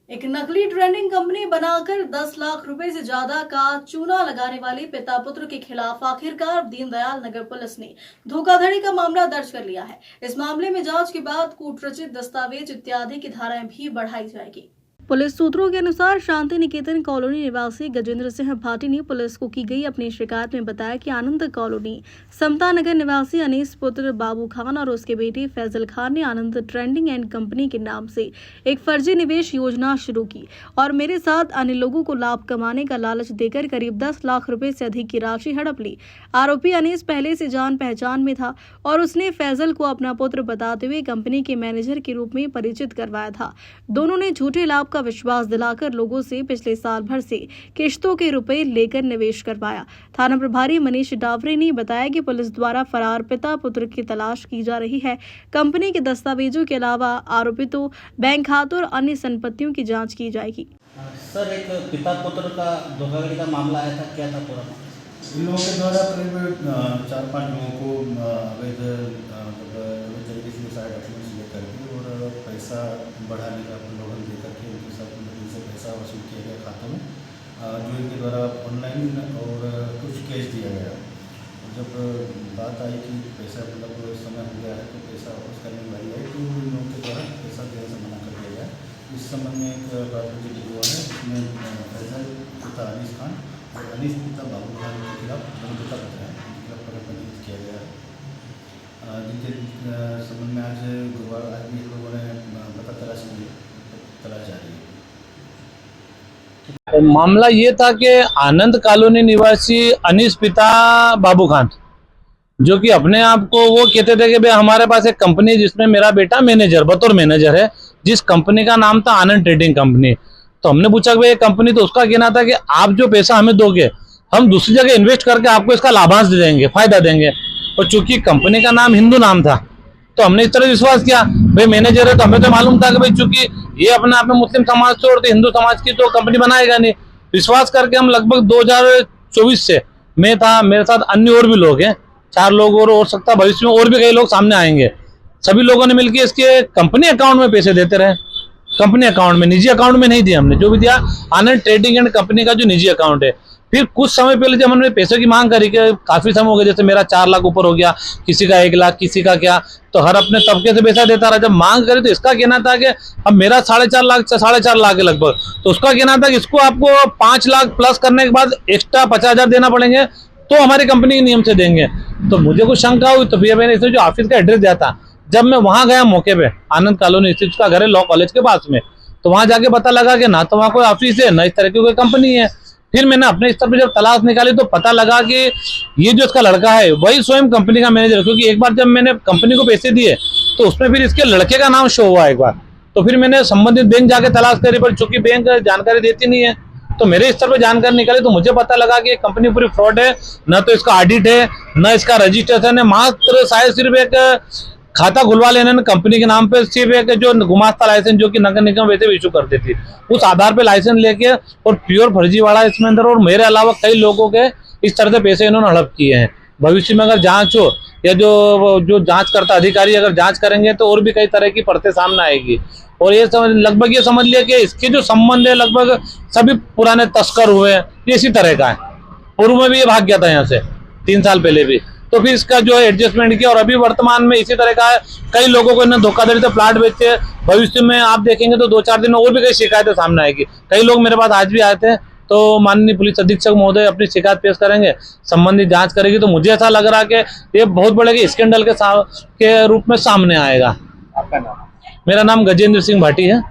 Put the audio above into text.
एक नकली trending company बनाकर 10 लाख रुपए से ज्यादा का चूना लगाने वाले पिता पुत्र के खिलाफ आखिरकार दीनदयाल नगर पुलिस ने धोखाधड़ी का मामला दर्ज कर लिया है। इस मामले में जांच के बाद कूटरचित दस्तावेज इत्यादि की धाराएं भी बढ़ाई जाएगी। पुलिस सूत्रों के अनुसार शांति निकेतन कॉलोनी निवासी गजेंद्र सिंह भाटी ने पुलिस को की गई अपनी शिकायत में बताया कि आनंद कॉलोनी समता नगर निवासी अनीस पुत्र बाबू खान और उसके बेटे फैजल खान ने आनंद ट्रेंडिंग एंड कंपनी के नाम से एक फर्जी निवेश योजना शुरू की और मेरे साथ अन्य लोगों को लाभ कमाने का लालच देकर करीब 10 लाख रुपए से अधिक की राशि हड़प ली। आरोपी अनीस पहले से जान पहचान में था और उसने फैजल को अपना पुत्र बताते हुए कंपनी के मैनेजर के रूप में परिचित करवाया था। दोनों ने झूठे लाभ का विश्वास दिलाकर लोगों से पिछले साल भर से किश्तों के रुपए लेकर निवेश करवाया। थाना प्रभारी मनीष डावरे ने बताया कि पुलिस द्वारा फरार पिता पुत्र की तलाश की जा रही है। कंपनी के दस्तावेजों के अलावा आरोपितों बैंक खातों और अन्य संपत्तियों की जांच की जाएगी। सर, एक पिता पुत्र का धोखाधड़ी का मामला आया था, क्या था पूरा? इन लोगों के द्वारा करीब 4-5 लोगों को अवैध तरीके से सारे डॉक्यूमेंट्स लेकर के और पैसा बढ़ाने का प्रलोभन देकर के उनके साथ उनसे पैसा वसूल किया गया खातों में, जो इनके द्वारा ऑनलाइन और कुछ कैश दिया गया। जब बात आई कि पैसा मतलब समय हो गया है तो पैसा वापस करने की बारी आई तो इन लोगों के द्वारा पैसा देने से मना कर दिया गया। इस संबंध में एक प्राथमिकी हुआ है, इसमें फैजल पिता अनीस खान और अनीस पिता बाबू खान के खिलाफ पिता पत्र है, उनके खिलाफ पंजीकृत किया गया है, जिनके संबंध में आज गुरुवार आज भी लोगों ने पता तलाश जा रही है। मामला ये था कि आनंद कॉलोनी निवासी अनीस पिता बाबू खान जो कि अपने आप को वो कहते थे कि भाई हमारे पास एक कंपनी है जिसमें मेरा बेटा मैनेजर बतौर मैनेजर है, जिस कंपनी का नाम था आनंद ट्रेडिंग कंपनी। तो हमने पूछा कि भाई ये कंपनी, तो उसका कहना था कि आप जो पैसा हमें दोगे हम दूसरी जगह इन्वेस्ट करके आपको इसका लाभांश दे देंगे, फायदा देंगे। और चूंकि कंपनी का नाम हिंदू नाम था तो हमने इस तरह विश्वास किया, भाई मैनेजर है तो हमें तो मालूम था कि भाई चूंकि ये अपने आप में मुस्लिम समाज से और हिंदू समाज की तो कंपनी बनाएगा नहीं। विश्वास करके हम लगभग 2024 से मैं था, मेरे साथ अन्य और भी लोग हैं, 4 लोग और हो सकता भविष्य में और भी कई लोग सामने आएंगे। सभी लोगों ने मिलकर इसके कंपनी अकाउंट में पैसे देते रहे। कंपनी अकाउंट में, निजी अकाउंट में नहीं दिया हमने, जो भी दिया आनंद ट्रेडिंग एंड कंपनी का जो निजी अकाउंट है। फिर कुछ समय पहले जब हमने पैसे की मांग करी, कि काफी समय हो गया, जैसे मेरा 4 लाख ऊपर हो गया, किसी का 1 लाख, किसी का क्या, तो हर अपने तबके से पैसा देता रहा। जब मांग करी तो इसका कहना था कि अब मेरा 4.5 लाख है लगभग, तो उसका कहना था कि इसको आपको 5 लाख प्लस करने के बाद एक्स्ट्रा 50,000 देना पड़ेंगे तो हमारी कंपनी के नियम से देंगे। तो मुझे कुछ शंका हुई, तो भैया मैंने इसमें जो ऑफिस का एड्रेस दिया था, जब मैं वहां गया मौके पे, आनंद कॉलोनी स्थित उसका घर है लॉ कॉलेज के पास में, तो वहां जाके पता लगा कि ना तो वहां कोई ऑफिस है ना इस तरह की कोई कंपनी है। फिर मैंने अपने स्तर पर जब तलाश निकाली तो पता लगा कि ये जो इसका लड़का है वही स्वयं कंपनी का मैनेजर है, क्योंकि एक बार जब मैंने कंपनी को पैसे दिए तो उसमें फिर इसके लड़के का नाम शो हुआ एक बार। तो फिर मैंने संबंधित बैंक जाके तलाश करी, पर चूंकि बैंक जानकारी देती नहीं है तो मेरे स्तर पर जानकारी निकाली तो मुझे पता लगा कि कंपनी पूरी फ्रॉड है, न तो इसका ऑडिट है न इसका रजिस्ट्रेशन है, मात्र शायद सिर्फ एक खाता खुलवा लेने कंपनी के नाम पे, सिर्फ एक जो गुमास्ता लाइसेंस जो कि नगर निगम वैसे इशू करती थी उस आधार पे लाइसेंस लेके, और प्योर फर्जीवाड़ा इसमें अंदर। और मेरे अलावा कई लोगों के इस तरह से पैसे इन्होंने हड़प किए हैं। भविष्य में अगर जांच हो या जो जांच करता अधिकारी अगर जांच करेंगे तो और भी कई तरह की परतें सामने आएगी। और ये लगभग ये समझ लिया कि इसके जो संबंध है लगभग सभी पुराने तस्कर हुए, ये इसी तरह का है। पूर्व में भी ये भाग गया था यहाँ से 3 साल पहले भी, तो फिर इसका जो है एडजस्टमेंट किया और अभी वर्तमान में इसी तरह का है। कई लोगों को इन्होंने धोखाधड़ी से प्लाट बेचे। भविष्य में आप देखेंगे तो 2-4 दिन में और भी कई शिकायतें सामने आएगी। कई लोग मेरे पास आज भी आए थे, तो माननीय पुलिस अधीक्षक महोदय अपनी शिकायत पेश करेंगे, संबंधित जांच करेगी, तो मुझे ऐसा लग रहा है कि ये बहुत बड़े स्कैंडल के रूप में सामने आएगा। आपका नाम? मेरा नाम गजेंद्र सिंह भाटी है।